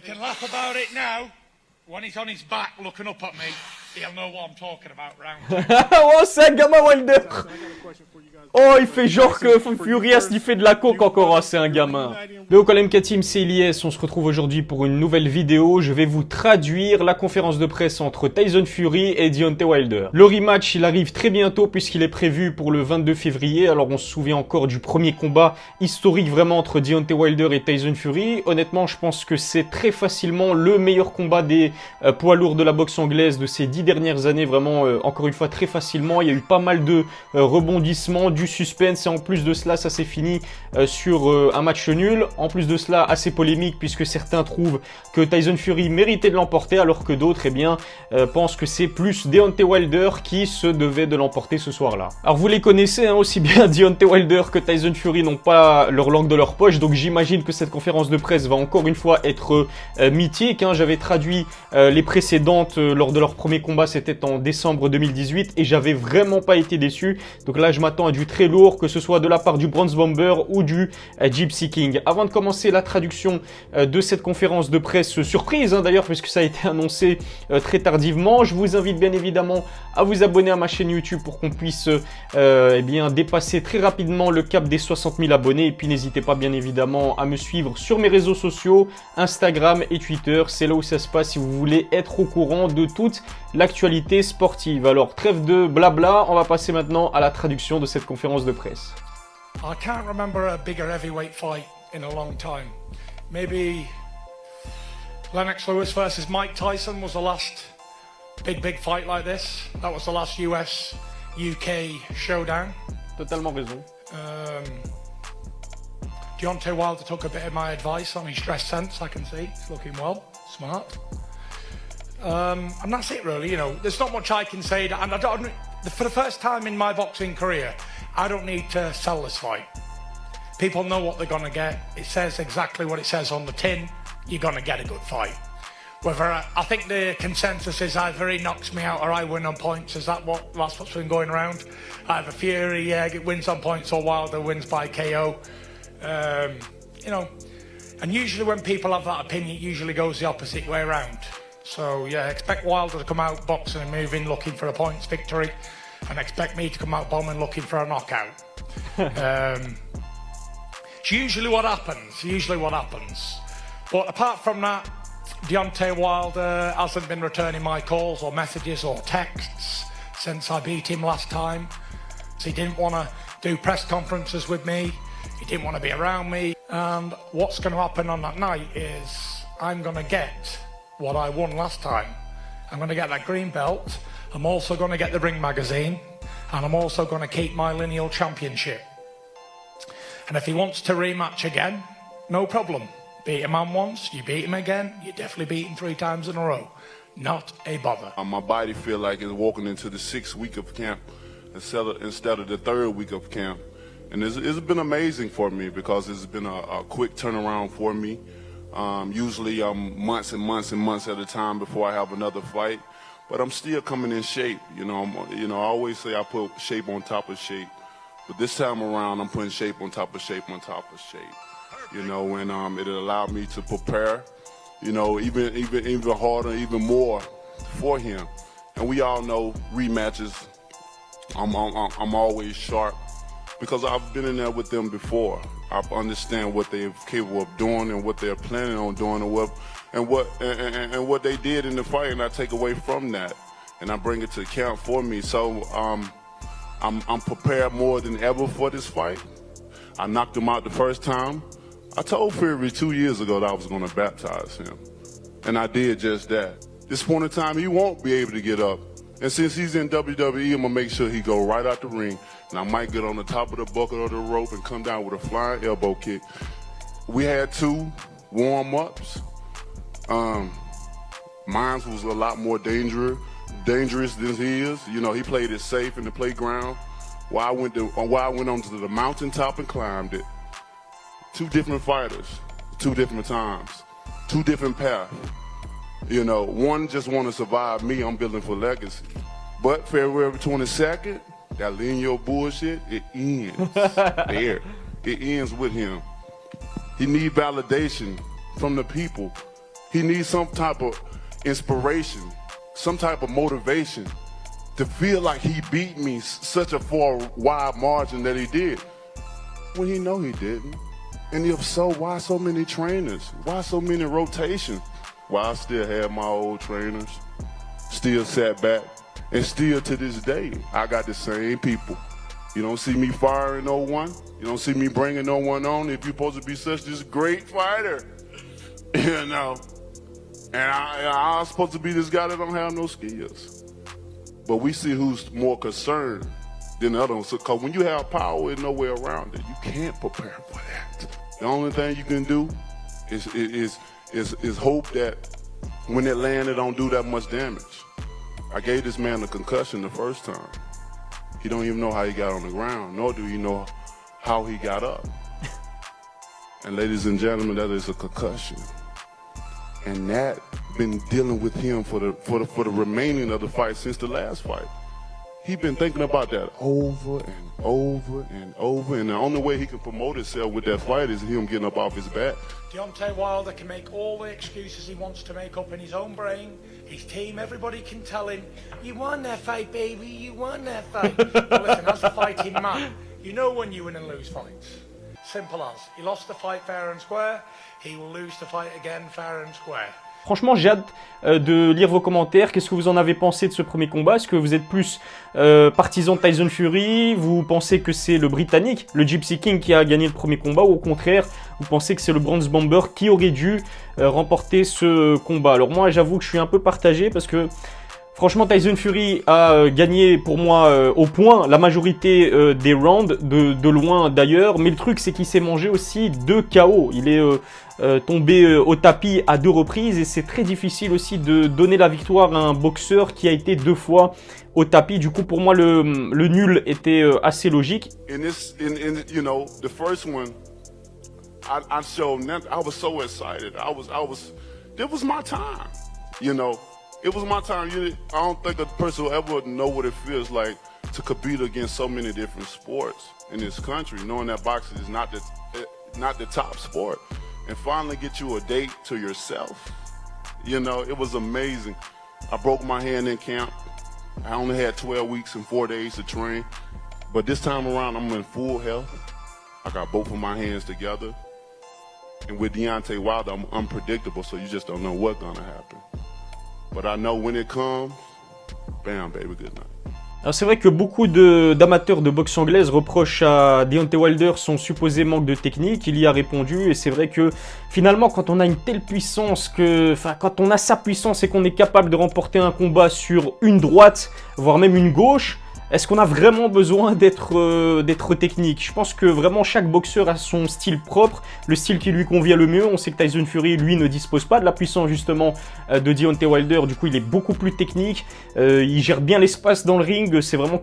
can laugh about it now. When he's on his back looking up at me, he'll know what I'm talking about round. Oh, c'est un gamin Wilder. Oh, il fait genre que Furious, il fait de la coke encore, c'est un gamin. Le iliesmkt team, c'est Ilyes, on se retrouve aujourd'hui pour une nouvelle vidéo. Je vais vous traduire la conférence de presse entre Tyson Fury et Deontay Wilder. Le rematch, il arrive très bientôt puisqu'il est prévu pour le 22 février. Alors on se souvient encore du premier combat historique vraiment entre Deontay Wilder et Tyson Fury. Honnêtement, je pense que c'est très facilement le meilleur combat des poids lourds de la boxe anglaise de ces 10 dernières années. Vraiment, encore une fois, très facilement. Il y a eu pas mal de rebondissements, du suspense et en plus de cela, ça s'est fini sur un match nul. En plus de cela, assez polémique puisque certains trouvent que Tyson Fury méritait de l'emporter alors que d'autres, eh bien, pensent que c'est plus Deontay Wilder qui se devait de l'emporter ce soir-là. Alors vous les connaissez, hein, aussi bien Deontay Wilder que Tyson Fury n'ont pas leur langue de leur poche, donc j'imagine que cette conférence de presse va encore une fois être mythique. Hein. J'avais traduit les précédentes lors de leur premier combat, c'était en décembre 2018 et j'avais vraiment pas été déçu. Donc là, je m'attends à du très lourd, que ce soit de la part du Bronze Bomber ou du Gypsy King. Avant de commencer la traduction de cette conférence de presse surprise, hein, d'ailleurs, puisque ça a été annoncé très tardivement, je vous invite bien évidemment à vous abonner à ma chaîne YouTube pour qu'on puisse eh bien, dépasser très rapidement le cap des 60 000 abonnés. Et puis n'hésitez pas bien évidemment à me suivre sur mes réseaux sociaux, Instagram et Twitter. C'est là où ça se passe si vous voulez être au courant de toute l'actualité sportive. Alors trêve de blabla, on va passer maintenant à la traduction de cette conférence de presse. I can't remember a bigger heavyweight fight in a long time. Maybe Lennox Lewis versus Mike Tyson was the last big fight like this. That was the last US-UK showdown. Totalement raison. Deontay Wilder took a bit of my advice on his dress sense, I can see. He's looking well, smart. And that's it really, you know. There's not much I can say. And I don't, for the first time in my boxing career, I don't need to sell this fight. People know what they're going to get. It says exactly what it says on the tin. You're going to get a good fight. Whether I think the consensus is either he knocks me out or I win on points. Is that that's what's been going around? Either Fury wins on points or Wilder wins by KO. You know, and usually when people have that opinion, it usually goes the opposite way around. So yeah, expect Wilder to come out boxing and moving, looking for a points victory, and expect me to come out bombing, looking for a knockout. It's usually what happens. But apart from that, Deontay Wilder hasn't been returning my calls or messages or texts since I beat him last time. So he didn't want to do press conferences with me. He didn't want to be around me. And what's going to happen on that night is I'm going to get what I won last time. I'm going to get that green belt. I'm also going to get the Ring magazine. And I'm also going to keep my lineal championship. And if he wants to rematch again, no problem. Beat a man once, you beat him again, you definitely beat him 3 times in a row. Not a bother. My body feel like it's walking into the 6th week of camp instead of the 3rd week of camp. And it's been amazing for me because it's been a quick turnaround for me. Usually I'm months and months at a time before I have another fight. But I'm still coming in shape. You know, I always say I put shape on top of shape. But this time around, I'm putting shape on top of shape on top of shape. You know, and it allowed me to prepare, you know, even harder, even more for him. And we all know rematches, I'm always sharp because I've been in there with them before. I understand what they're capable of doing and what they're planning on doing and what they did in the fight, and I take away from that and I bring it to account for me. So I'm prepared more than ever for this fight. I knocked him out the first time. I told Fury 2 years ago that I was going to baptize him, and I did just that. This point in time, he won't be able to get up, and since he's in WWE, I'm going to make sure he go right out the ring, and I might get on the top of the bucket or the rope and come down with a flying elbow kick. We had 2 warm-ups. Mine was a lot more dangerous than his. You know, he played it safe in the playground, while I went onto the mountaintop and climbed it. 2 different fighters, 2 different times, 2 different paths. You know, one just want to survive me, I'm building for legacy. But February 22nd, that lineal bullshit, it ends there. It ends with him. He need validation from the people. He needs some type of inspiration, some type of motivation to feel like he beat me such a far wide margin that he did, when he know he didn't. And if so, why so many trainers? Why so many rotations? Why I still have my old trainers, still sat back, and still to this day, I got the same people. You don't see me firing no one. You don't see me bringing no one on if you're supposed to be such this great fighter, you know. And I'm supposed to be this guy that don't have no skills. But we see who's more concerned than the other ones. Because when you have power and nowhere around it, you can't prepare for that. The only thing you can do is hope that when it lands, it don't do that much damage. I gave this man a concussion the first time. He don't even know how he got on the ground, nor do he know how he got up. And ladies and gentlemen, that is a concussion. And that been dealing with him for the remaining of the fight since the last fight. He been thinking about that over and over and over, and the only way he can promote himself with that fight is him getting up off his back. Deontay Wilder can make all the excuses he wants to make up in his own brain. His team, everybody can tell him, you won that fight, baby, you won that fight. But listen, as a fighting man, you know when you win and lose fights. Simple as. He lost the fight fair and square, he will lose the fight again fair and square. Franchement, j'ai hâte de lire vos commentaires. Qu'est-ce que vous en avez pensé de ce premier combat? Est-ce que vous êtes plus partisan de Tyson Fury? Vous pensez que c'est le Britannique, le Gypsy King, qui a gagné le premier combat? Ou au contraire, vous pensez que c'est le Bronze Bomber qui aurait dû remporter ce combat? Alors moi, j'avoue que je suis un peu partagé parce que franchement, Tyson Fury a gagné pour moi au point la majorité des rounds, de loin d'ailleurs. Mais le truc, c'est qu'il s'est mangé aussi 2 KO. Il est tombé au tapis à 2 reprises et c'est très difficile aussi de donner la victoire à un boxeur qui a été 2 fois au tapis. Du coup, pour moi, le nul était assez logique. You know, the first one, I showed nothing. I was so excited. It was my time, you know. It was my time. I don't think a person will ever know what it feels like to compete against so many different sports in this country, knowing that boxing is not the top sport, and finally get you a date to yourself. You know, it was amazing. I broke my hand in camp. I only had 12 weeks and 4 days to train, but this time around I'm in full health. I got both of my hands together, and with Deontay Wilder, I'm unpredictable, so you just don't know what's gonna happen. But I know when it comes, bam, baby, good night. Alors c'est vrai que beaucoup d'amateurs de boxe anglaise reprochent à Deontay Wilder son supposé manque de technique. Il y a répondu et c'est vrai que finalement quand on a une telle puissance, quand on a sa puissance et qu'on est capable de remporter un combat sur une droite, voire même une gauche, est-ce qu'on a vraiment besoin d'être technique? Je pense que vraiment chaque boxeur a son style propre, le style qui lui convient le mieux. On sait que Tyson Fury, lui, ne dispose pas de la puissance justement de Deontay Wilder. Du coup, il est beaucoup plus technique. Il gère bien l'espace dans le ring. C'est vraiment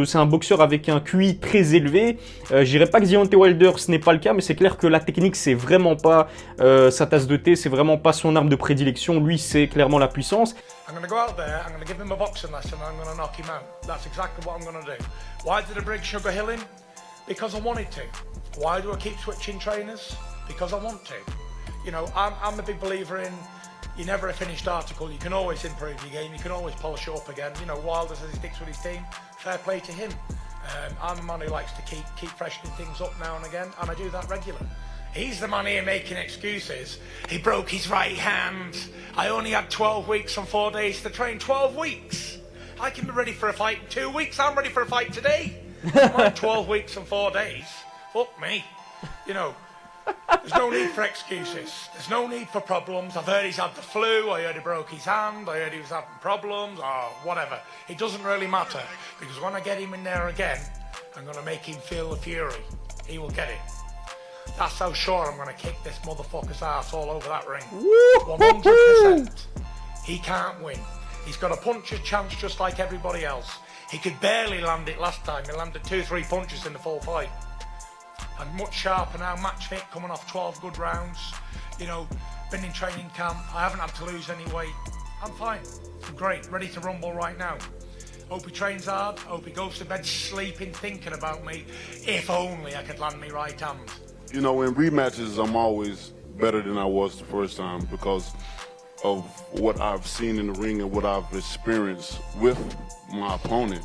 c'est un boxeur avec un QI très élevé. Je dirais pas que Deontay Wilder, ce n'est pas le cas, mais c'est clair que la technique, c'est vraiment pas sa tasse de thé. C'est vraiment pas son arme de prédilection. Lui, c'est clairement la puissance. I'm going to go out there, I'm going to give him a boxing lesson, and I'm going to knock him out. That's exactly what I'm going to do. Why did I bring Sugar Hill in? Because I wanted to. Why do I keep switching trainers? Because I want to. You know, I'm a big believer in you're never a finished article. You can always improve your game. You can always polish it up again. You know, Wilder says he sticks with his team. Fair play to him. I'm a man who likes to keep freshening things up now and again, and I do that regularly. He's the man here making excuses. He broke his right hand. I only had 12 weeks and 4 days to train. 12 weeks? I can be ready for a fight in 2 weeks. I'm ready for a fight today. 12 weeks and 4 days. Fuck me. You know, there's no need for excuses. There's no need for problems. I've heard he's had the flu. I heard he broke his hand. I heard he was having problems or whatever. It doesn't really matter because when I get him in there again, I'm going to make him feel the fury. He will get it. That's how sure I'm going to kick this motherfucker's ass all over that ring. 100%. He can't win. He's got a puncher's chance just like everybody else. He could barely land it last time. He landed 2-3 punches in the full fight. I'm much sharper now, match fit, coming off 12 good rounds. You know, been in training camp. I haven't had to lose any weight. I'm fine. I'm great. Ready to rumble right now. Hope he trains hard. Hope he goes to bed sleeping, thinking about me. If only I could land me right hand. You know, in rematches, I'm always better than I was the first time because of what I've seen in the ring and what I've experienced with my opponent.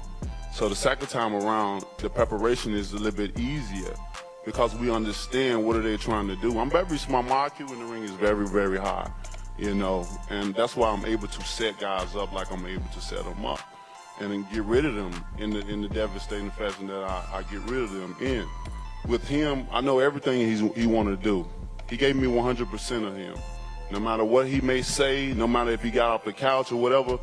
So the second time around, the preparation is a little bit easier because we understand what are they trying to do. I'm very smart. My IQ in the ring is very, very high, you know, and that's why I'm able to set guys up like I'm able to set them up and then get rid of them in the devastating fashion that I get rid of them in. With him, I know everything he want to do. He gave me 100% of him. No matter what he may say, no matter if he got off the couch or whatever,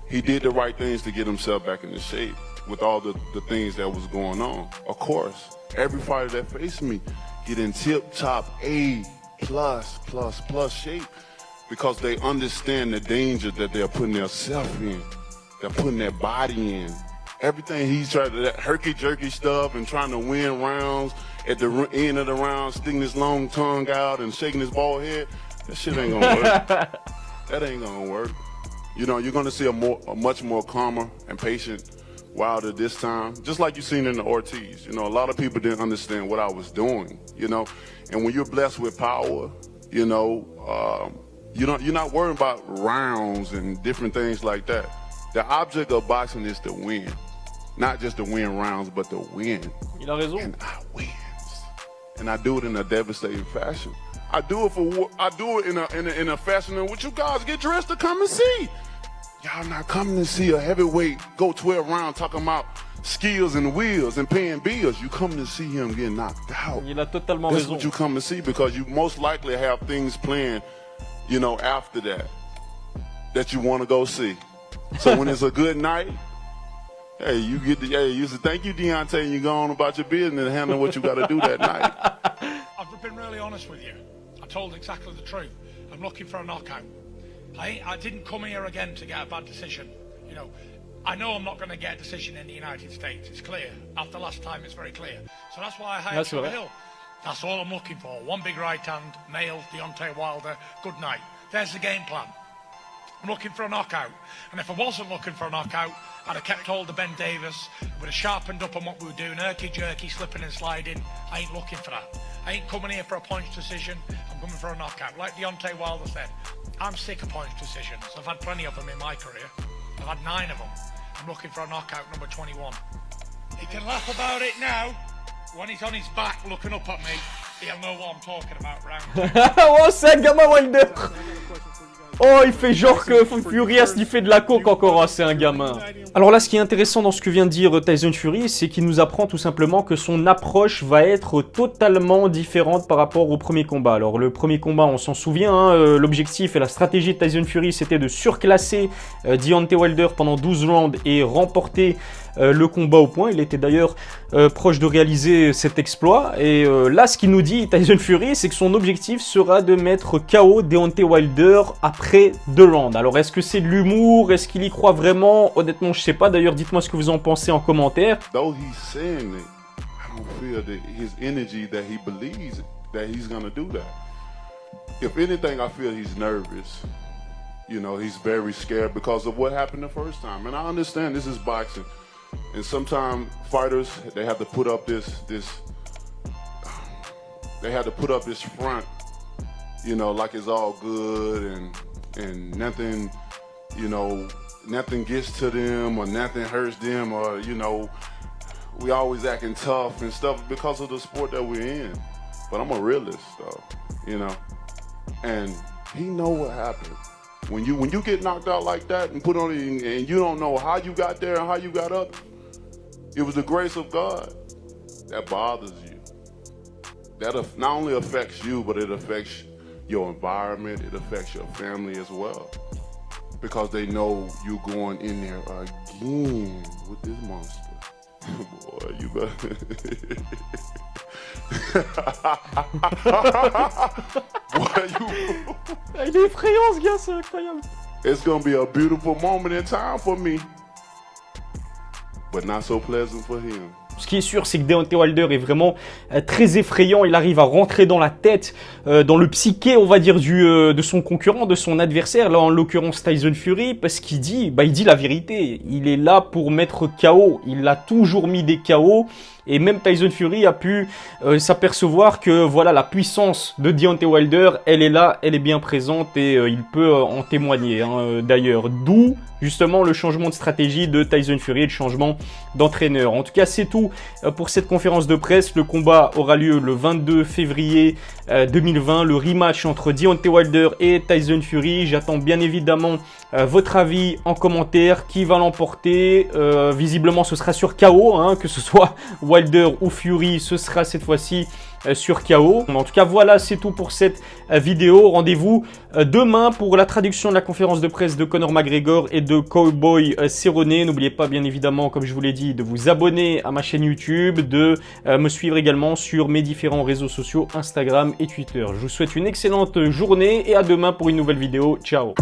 he did the right things to get himself back into shape with all the things that was going on. Of course, every fighter that faced me get in tip-top A++ shape because they understand the danger that they're putting themselves in. They're putting their body in. Everything he's trying to, that herky-jerky stuff and trying to win rounds, at the end of the round, sticking his long tongue out and shaking his bald head, that shit ain't gonna work. That ain't gonna work. You know, you're gonna see a much more calmer and patient Wilder this time, just like you seen in the Ortiz. You know, a lot of people didn't understand what I was doing, you know, and when you're blessed with power, you know, you're not worrying about rounds and different things like that. The object of boxing is to win, not just to win rounds, but to win. Il a raison. And I win, and I do it in a devastating fashion. I do it in a fashion in which you guys get dressed to come and see. Y'all not coming to see a heavyweight go 12 rounds talking about skills and wheels and paying bills. You come to see him get knocked out. Il a totalement That's raison. what you come to see because you most likely have things planned, you know, after that you want to go see. So when it's a good night, hey, you say thank you, Deontay, and you go on about your business and handle what you got to do that night. I've been really honest with you. I told exactly the truth. I'm looking for a knockout. I didn't come here again to get a bad decision. You know, I know I'm not going to get a decision in the United States. It's clear. After last time, it's very clear. So that's why I hired Trevor Hill. That's all I'm looking for. One big right hand, male, Deontay Wilder, good night. There's the game plan. I'm looking for a knockout. And if I wasn't looking for a knockout, I'd have kept hold of Ben Davis, would have sharpened up on what we were doing, herky-jerky, slipping and sliding. I ain't looking for that. I ain't coming here for a points decision. I'm coming for a knockout. Like Deontay Wilder said, I'm sick of points decisions. I've had plenty of them in my career. I've had 9 of them. I'm looking for a knockout number 21. He can laugh about it now. When he's on his back looking up at me, he'll know what I'm talking about round. Oh, c'est un gamin Wilder. Oh, il fait genre que Furious il fait de la coke encore, c'est un gamin. Alors là, ce qui est intéressant dans ce que vient de dire Tyson Fury, c'est qu'il nous apprend tout simplement que son approche va être totalement différente par rapport au premier combat. Alors le premier combat, on s'en souvient, hein, l'objectif et la stratégie de Tyson Fury, c'était de surclasser Deontay Wilder pendant 12 rounds et remporter le combat au point. Il était d'ailleurs proche de réaliser cet exploit. Et là, ce qu'il nous dit, Tyson Fury, c'est que son objectif sera de mettre KO Deontay Wilder après 2 rounds. Alors, est-ce que c'est de l'humour? Est-ce qu'il y croit vraiment? Honnêtement, je sais pas. D'ailleurs, dites-moi ce que vous en pensez en commentaire. Though he's saying it, I don't feel that his energy that he believes that he's gonna do that. If anything, I feel he's nervous. You know, he's very scared because of what happened the first time. And I understand this is boxing. And sometimes fighters, they have to put up this front, you know, like it's all good and nothing, you know, nothing gets to them or nothing hurts them or, you know, we always acting tough and stuff because of the sport that we're in. But I'm a realist though, you know, and he know what happened. When you get knocked out like that and put on it and you don't know how you got there and how you got up, it was the grace of God that bothers you. That not only affects you, but it affects your environment, it affects your family as well. Because they know you going in there again with this monster. Boy, you better... Boy, you... Il est effrayant ce gars, c'est incroyable. It's gonna be a beautiful moment in time for me, but not so pleasant for him. Ce qui est sûr, c'est que Deontay Wilder est vraiment très effrayant. Il arrive à rentrer dans la tête, dans le psyché, on va dire, de son concurrent, de son adversaire. Là, en l'occurrence, Tyson Fury, parce qu'il dit, il dit la vérité. Il est là pour mettre KO. Il a toujours mis des KO. Et même Tyson Fury a pu s'apercevoir que voilà, la puissance de Deontay Wilder, elle est là, elle est bien présente et il peut en témoigner d'ailleurs. D'où justement le changement de stratégie de Tyson Fury et le changement d'entraîneur. En tout cas, c'est tout pour cette conférence de presse. Le combat aura lieu le 22 février 2020, le rematch entre Deontay Wilder et Tyson Fury. J'attends bien évidemment votre avis en commentaire. Qui va l'emporter? Visiblement, ce sera sur KO, que ce soit Wilder ou Fury, ce sera cette fois-ci sur KO. En tout cas, voilà, c'est tout pour cette vidéo. Rendez-vous demain pour la traduction de la conférence de presse de Conor McGregor et de Cowboy Cerrone. N'oubliez pas, bien évidemment, comme je vous l'ai dit, de vous abonner à ma chaîne YouTube, de me suivre également sur mes différents réseaux sociaux, Instagram et Twitter. Je vous souhaite une excellente journée et à demain pour une nouvelle vidéo. Ciao!